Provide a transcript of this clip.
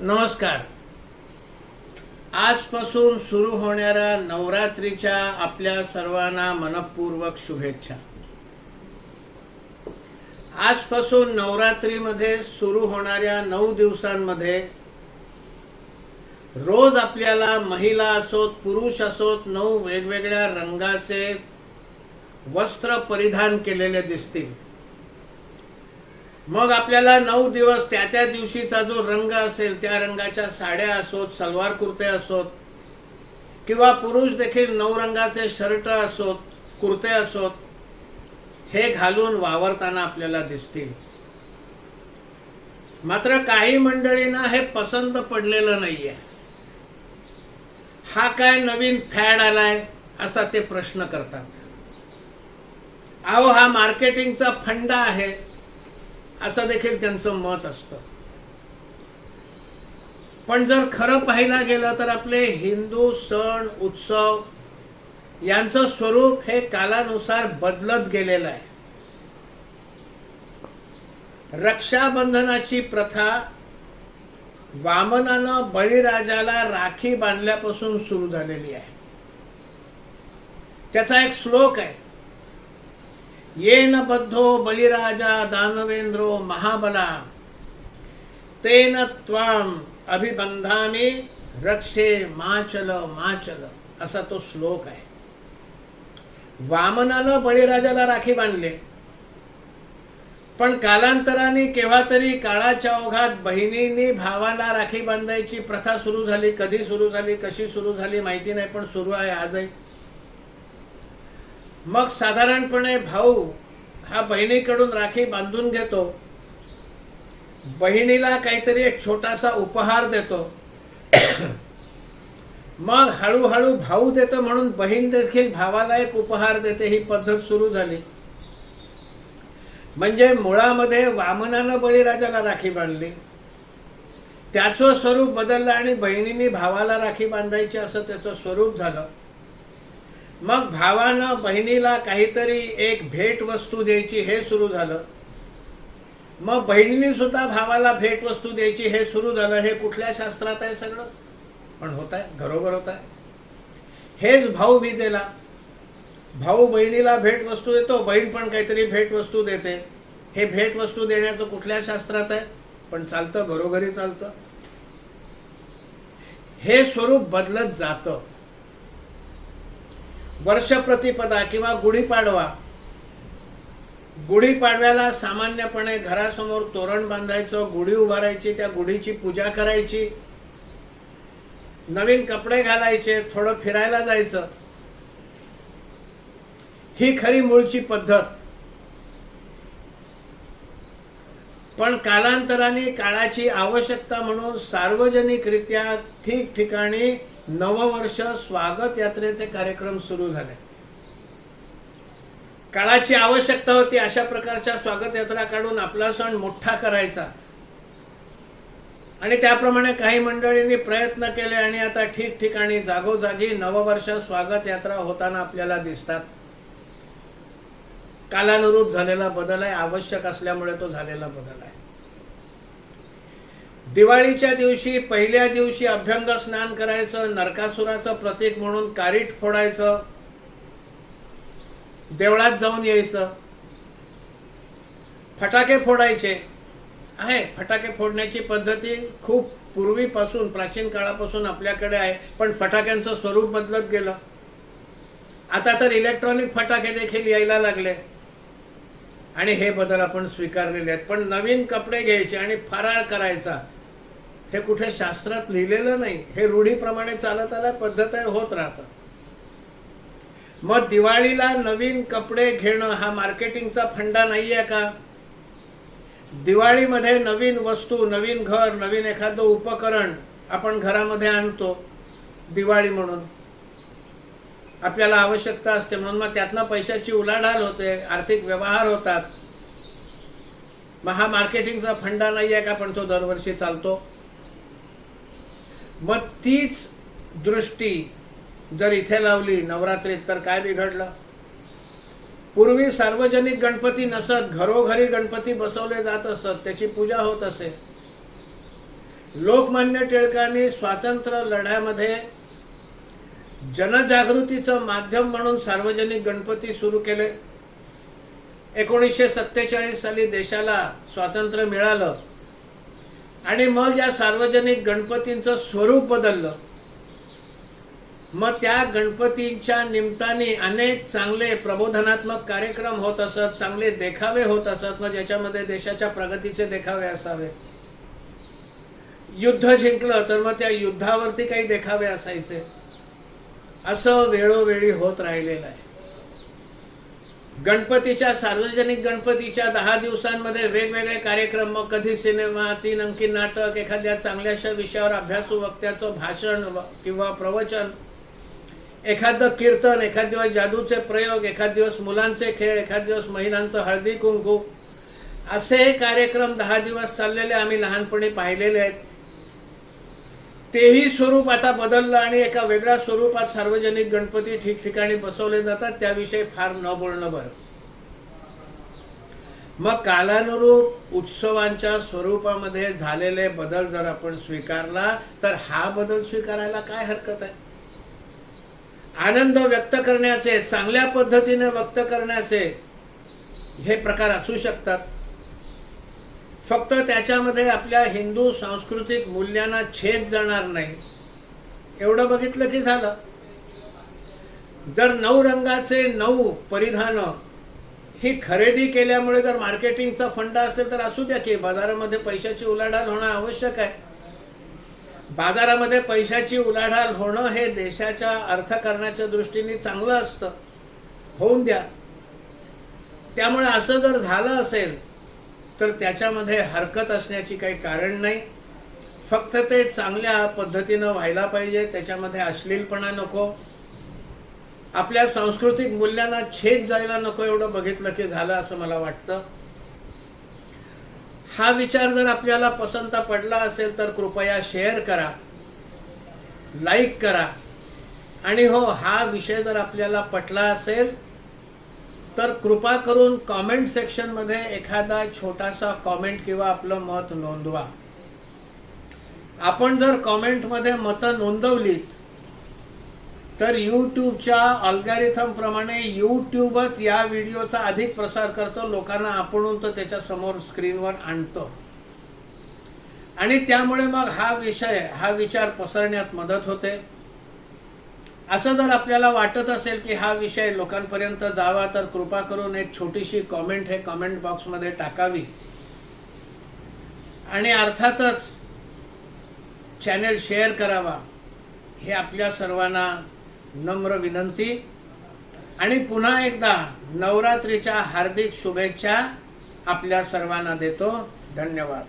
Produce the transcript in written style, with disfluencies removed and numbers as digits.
नमस्कार. आजपासून सुरू होणाऱ्या नवरात्रीच्या आपल्या सर्वांना मनपूर्वक शुभेच्छा. आजपासून नवरात्रीमध्ये सुरू होणाऱ्या 9 दिवसांमध्ये रोज आपल्याला महिला असोत पुरुष असोत 9 वेगवेगळ्या रंगाचे वस्त्र परिधान केलेले दिसतील. मग आपल्याला 9 दिवस त्या दिवशीचा जो रंग असेल त्या रंगाच्या साड्या असोत, सलवार कुर्ते असोत किंवा पुरुष देखील 9 रंगाचे शर्ट असोत, कुर्ते असोत, हे घालून वावरताना आपल्याला दिसतील. मात्र काही मंडळींना हे पसंत पडलेलं नाहीये. हा काय नवीन फॅड आलाय असा ते प्रश्न करतात. अहो, हा मार्केटिंगचा फंडा आहे असं देखील त्यांचं मत असतं. पण जर खरं पाहायला गेलं तर आपले हिंदू सण उत्सव यांचं स्वरूप हे कालानुसार बदलत गेलेलं आहे. रक्षाबंधनाची प्रथा वामनानं बळीराजाला राखी बांधल्यापासून सुरू झालेली आहे. त्याचा एक श्लोक आहे, येन बद्धो बलिराजा दानवेंद्रो महाबला तेन त्वाम अभिबंधामी रक्षे माचल माचल, असा तो श्लोक आहे. वामनानं बळीराजाला राखी बांधले, पण कालांतराने केव्हा तरी काळाच्या ओघात बहिणींनी भावाला राखी बांधायची प्रथा सुरू झाली. कधी सुरू झाली, कशी सुरू झाली माहिती नाही, पण सुरू आहे आजही. मग साधारणपणे भाऊ हा बहिणीकडून राखी बांधून घेतो, बहिणीला काहीतरी एक छोटासा उपहार देतो, मग हळूहळू भाऊ देतो म्हणून बहीण देखील भावाला एक उपहार देते. ही पद्धत सुरू झाली. म्हणजे मुळामध्ये वामनानं बळीराजाला राखी बांधली, त्याचं स्वरूप बदललं आणि बहिणींनी भावाला राखी बांधायची असं त्याचं स्वरूप झालं. मग भावानं बहिणीला काहीतरी एक भेट वस्तू द्यायची हे सुरू झालं. मग बहिणीने सुद्धा भावाला भेट वस्तू द्यायची हे सुरू झालं. हे कुठल्या शास्त्रात आहे सगळं, पण होत आहे, घरोघर होत आहे. हेच भाऊबीजेला भाऊ बहिणीला भेट वस्तू देतो, बहीण पण काहीतरी भेट वस्तू देते. हे भेट वस्तू देण्याचं कुठल्या शास्त्रात आहे, पण चालतं, घरोघरी चालतं. हे स्वरूप बदलत जातं. वर्षप्रतिपदा किंवा गुढीपाडवा, गुढीपाडव्याला सामान्यपणे घरासमोर तोरण बांधायचं, गुढी उभारायची, त्या गुढीची पूजा करायची, नवीन कपडे घालायचे, थोडं फिरायला जायचं. ही खरी मूळची पद्धत. पण कालांतराने काळाची आवश्यकता म्हणून सार्वजनिकरित्या ठिकठिकाणी नववर्ष स्वागत यात्रेचे कार्यक्रम सुरू झाले. काळाची आवश्यकता होती अशा प्रकारच्या स्वागत यात्रा काढून आपला सण मोठा करायचा, आणि त्याप्रमाणे काही मंडळींनी प्रयत्न केले आणि आता ठिकठिकाणी जागोजागी नववर्ष स्वागत यात्रा होताना आपल्याला दिसतात. कालानुरूप झालेला बदल आहे, आवश्यक असल्यामुळे तो झालेला बदल आहे. दिवाळीच्या दिवशी पहिल्या दिवशी अभ्यंग स्नान करायचं, नरकासुराचं प्रतीक म्हणून कारीट फोडायचं, देवळात जाऊन यायचं, फटाके फोडायचे आहे. फटाके फोडण्याची पद्धती खूप पूर्वीपासून, प्राचीन काळापासून आपल्याकडे आहे, पण फटाक्यांचं स्वरूप बदलत गेलं. आता तर इलेक्ट्रॉनिक फटाके देखील यायला लागले आणि हे बदल आपण स्वीकारलेले आहेत. पण नवीन कपडे घ्यायचे आणि फराळ करायचा हे कुठे शास्त्रात लिहिलेलं नाही. हे रूढीप्रमाणे चालत आलं, पद्धत आहे, होत राहतं. मग दिवाळीला नवीन कपडे घेणं हा मार्केटिंगचा फंडा नाही आहे का? दिवाळीमध्ये नवीन वस्तू, नवीन घर, नवीन एखादं उपकरण आपण घरामध्ये आणतो दिवाळी म्हणून, आपल्याला आवश्यकता असते म्हणून. मग त्यातनं पैशाची उलाढाल होते, आर्थिक व्यवहार होतात. मग हा मार्केटिंगचा फंडा नाही आहे का? पण तो दरवर्षी चालतो. मग तीच दृष्टी जर इथे लावली नवरात्रीत तर काय बिघडलं? पूर्वी सार्वजनिक गणपती नसत, घरोघरी गणपती बसवले जात असत, त्याची पूजा होत असे. लोकमान्य टिळकांनी स्वातंत्र्य लढ्यामध्ये जनजागृतीचं माध्यम म्हणून सार्वजनिक गणपती सुरू केले. 1947 साली देशाला स्वातंत्र्य मिळालं आणि मग या सार्वजनिक गणपतींचं स्वरूप बदललं. मग त्या गणपतींच्या निमित्ताने अनेक चांगले प्रबोधनात्मक कार्यक्रम होत असत, चांगले देखावे होत असत, मग ज्याच्यामध्ये देशाच्या प्रगतीचे देखावे असावे. युद्ध जिंकलं तर मग त्या युद्धावरती काही देखावे असायचे. असं वेळोवेळी होत राहिलेलं आहे. गणपतीच्या सार्वजनिक गणपतीच्या 10 दिवसांमध्ये वेगवेगळे कार्यक्रम, मग कधी सिनेमा, 3 अंकी नाटक, एखाद्या चांगल्याशा विषयावर अभ्यासू वक्त्याचं भाषण किंवा प्रवचन, एखादं कीर्तन, एखाद दिवस जादूचे प्रयोग, एखाद दिवस मुलांचे खेळ, एखाद दिवस महिलांचं हळदी कुंकू, असे कार्यक्रम 10 दिवस चाललेले आम्ही लहानपणी पाहिलेले आहेत. तेही स्वरूप आता बदललं आणि एका वेगळ्या स्वरूपात सार्वजनिक गणपती ठिकठिकाणी बसवले जातात. त्याविषयी फार न बोलणं बरं. मग कालानुरूप उत्सवांच्या स्वरूपामध्ये झालेले बदल जर आपण स्वीकारला तर हा बदल स्वीकारायला काय हरकत आहे. आनंद व्यक्त करण्याचे, चांगल्या पद्धतीने व्यक्त करण्याचे हे प्रकार असू शकतात. फक्त त्याच्यामध्ये आपल्या हिंदू सांस्कृतिक मूल्यांना छेद जाणार नाही एवढं बघितलं की झालं. जर 9 रंगाचे 9 परिधान ही खरेदी केल्यामुळे जर मार्केटिंगचा फंडा असेल तर असू द्या की बाजारामध्ये पैशाची उलाढाल होणं आवश्यक आहे. बाजारामध्ये पैशाची उलाढाल होणं हे देशाच्या अर्थकारणाच्या दृष्टीने चांगलं असतं, होऊन द्या. त्यामुळे असं जर झालं असेल तर त्याच्यामध्ये हरकत असण्याची काही कारण नाही. फक्त ते चांगल्या पद्धतीनं व्हायला पाहिजे, त्याच्यामध्ये अश्लीलपणा नको, आपल्या सांस्कृतिक मूल्यांना छेद जायला नको एवढं बघितलं की झालं असं मला वाटतं. हा विचार जर आपल्याला पसंत पडला असेल तर कृपया शेअर करा, लाईक करा आणि हो, हा विषय जर आपल्याला पटला असेल तर कृपा करून कॉमेंट सेक्शनमध्ये एखादा छोटासा कॉमेंट किंवा आपलं मत नोंदवा. आपण जर कॉमेंटमध्ये मतं नोंदवलीत तर यूट्यूबच्या अल्गोरिथम प्रमाणे यूट्यूबच या व्हिडिओचा अधिक प्रसार करतो, लोकांना आपणून तो त्याच्या समोर स्क्रीनवर आणतो आणि त्यामुळे मग हा विचार पसरण्यात मदत होते. असं जर आपल्याला वाटत असेल की हा विषय लोकांपर्यंत जावा तर कृपा करून एक छोटीशी कॉमेंट हे कॉमेंट बॉक्समध्ये टाकावी आणि अर्थातच चॅनल शेअर करावा. हे आपल्या सर्वांना नम्र विनंती आणि पुन्हा एकदा नवरात्रीच्या हार्दिक शुभेच्छा आपल्या सर्वांना देतो. धन्यवाद.